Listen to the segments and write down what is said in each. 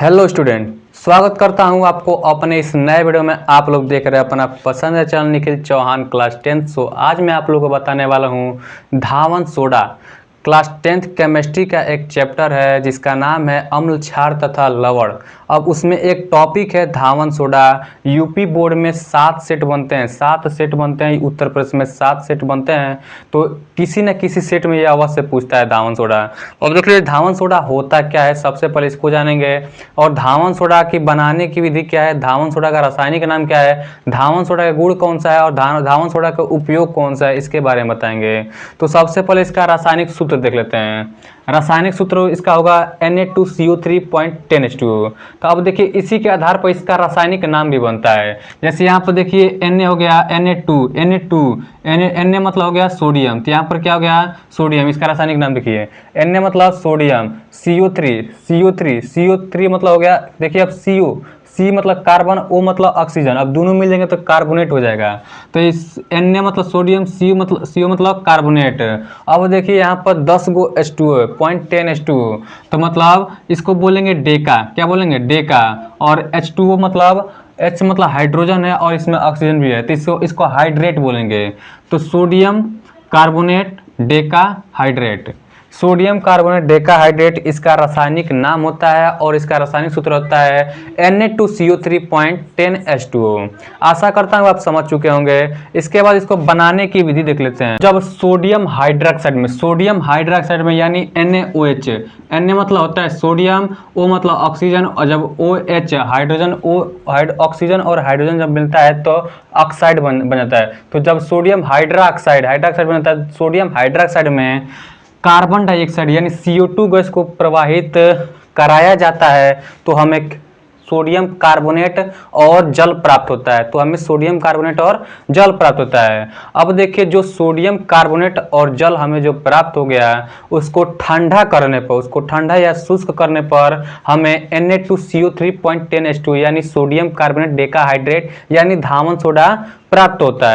Hello student, स्वागत करता हूं आपको अपने इस नए वीडियो में। आप लोग देख रहे हैं अपना पसंदीदा चैनल निखिल चौहान क्लास 10। सो आज मैं आप लोगों को बताने वाला हूं धावन सोडा। क्लास 10th केमिस्ट्री का एक चैप्टर है जिसका नाम है अम्ल क्षार तथा लवण। अब उसमें एक टॉपिक है धावन सोडा। यूपी बोर्ड में 7 सेट बनते हैं, 7 सेट बनते हैं। उत्तर प्रदेश में 7 सेट बनते हैं, तो किसी न किसी सेट में यह अवश्य पूछता है धावन सोडा। अब देखिए धावन सोडा होता क्या है, सबसे पहले इसको जानेंगे। और धावन सोडा की बनाने की विधि क्या है, धावन सोडा का रासायनिक नाम क्या है, धावन सोडा का गुण कौन सा है और धावन सोडा का उपयोग कौन सा है, इसके बारे में बताएंगे। तो सबसे पहले इसका रासायनिक सूत्र देख लेते हैं। रासायनिक सूत्र इसका होगा Na2CO3.10H2। तो अब देखिए इसी के आधार पर इसका रासायनिक नाम भी बनता है। जैसे यहाँ पर देखिए Na हो गया Na मतलब हो गया सोडियम, तो यहाँ पर क्या हो गया सोडियम। इसका रासायनिक नाम देखिए Na मतलब सोडियम, CO3 मतलब हो गया, देखिए अब C मतलब कार्बन, O मतलब ऑक्सीजन, अब दोनों मिल जाएंगे तो कार्बोनेट हो जाएगा। तो इस Na मतलब सोडियम, CO मतलब कार्बोनेट। अब देखिए यहाँ पर 10 गो H2O है, 0.10H2O, तो मतलब इसको बोलेंगे डेका। क्या बोलेंगे डेका। और H2O मतलब H मतलब हाइड्रोजन है और इसमें ऑक्सीजन भी है, तो इसको हाइड्रेट बोलेंगे। तो sodium carbonate Deka hydrate, sodium carbonate decahydrate इसका रासायनिक नाम होता है और इसका रासायनिक सूत्र होता है Na2CO3.10H2O। आशा करता हूँ आप समझ चुके होंगे। इसके बाद इसको बनाने की विधि देख लेते हैं। जब सोडियम हाइड्रोक्साइड में यानी NaOH, Na मतलब होता है सोडियम, O मतलब ऑक्सीजन, और जब OH ऑक्सीजन और हाइड्रोजन जब मिलता है तो ऑक्साइड बन जाता है। तो जब सोडियम हाइड्रोक्साइड बनता है, सोडियम हाइड्रोक्साइड में कार्बन डाइऑक्साइड यानी CO2 गैस को प्रवाहित कराया जाता है तो हमें सोडियम कार्बोनेट और जल प्राप्त होता है। अब देखिए जो सोडियम कार्बोनेट और जल हमें जो प्राप्त हो गया उसको ठंडा या शुष्क करने पर हमें Na2CO3.10H2 यानी सोडियम कार्बोनेट डेकाहाइड्रेट यानी धावन सोडा प्राप्त होता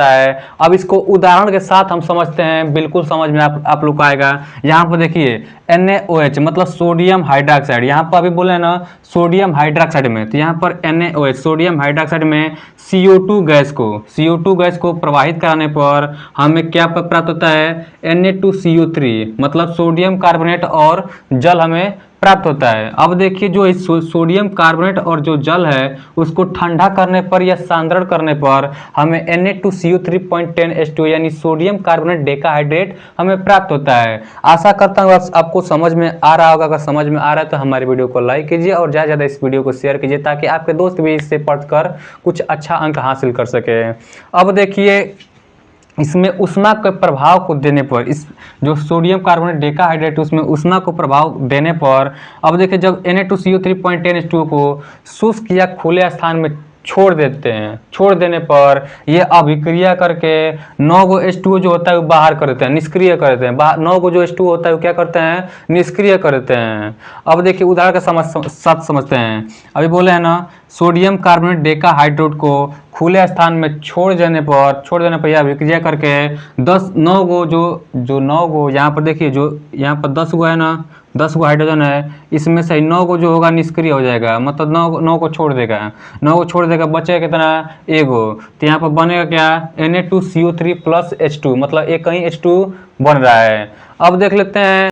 है। अब इसको उदाहरण के साथ हम समझते हैं, बिल्कुल समझ में आप लोग को आएगा। यहाँ पर देखिए NaOH मतलब सोडियम हाइड्रोक्साइड, यहाँ पर अभी बोले ना सोडियम हाइड्रोक्साइड में, तो यहाँ पर NaOH सोडियम हाइड्रोक्साइड में CO2 गैस को प्रवाहित कराने पर हमें क्या प्राप्त होता है Na2CO3 मतलब सोडियम कार्बोनेट और जल हमें प्राप्त होता है। अब देखिए जो इस सोडियम कार्बोनेट और जो जल है उसको ठंडा करने पर या सांद्रण करने पर हमें Na2CO3.10H2 यानी सोडियम कार्बोनेट डेकाहाइड्रेट हमें प्राप्त होता है। आशा करता हूँ आपको समझ में आ रहा होगा। अगर समझ में आ रहा है तो हमारी वीडियो को लाइक कीजिए और ज़्यादा से ज़्यादा इस वीडियो को शेयर कीजिए ताकि आपके दोस्त भी इससे पढ़कर कुछ अच्छा अंक हासिल कर सके। अब देखिए इसमें उष्मा के प्रभाव को देने पर, इस जो सोडियम कार्बोनेट डेकाहाइड्रेट उसमें उष्मा को प्रभाव देने पर, अब देखिए जब Na2CO3.10H2 को शुष्क या खुले स्थान में छोड़ देने पर ये अभिक्रिया करके 9 गो H2O जो होता है वो बाहर कर देते हैं, निष्क्रिय कर देते हैं। 9 गो जो H2O होता है वो क्या करते हैं, निष्क्रिय कर देते हैं। अब देखिए उदाहरण के साथ समझते हैं। अभी बोले हैं ना सोडियम कार्बोनेट डेकाहाइड्रेट को खुले स्थान में छोड़ देने पर यह अभिक्रिया करके 9 गो यहाँ पर देखिए, जो यहाँ पर 10 गो है ना, 10 गो हाइड्रोजन है, इसमें से 9 गो जो होगा निष्क्रिय हो जाएगा, मतलब 9 को छोड़ देगा, बचेगा कितना एगो। तो यहाँ पर बनेगा क्या Na2CO3 + H2 मतलब एक कहीं H2 बन रहा है। अब देख लेते हैं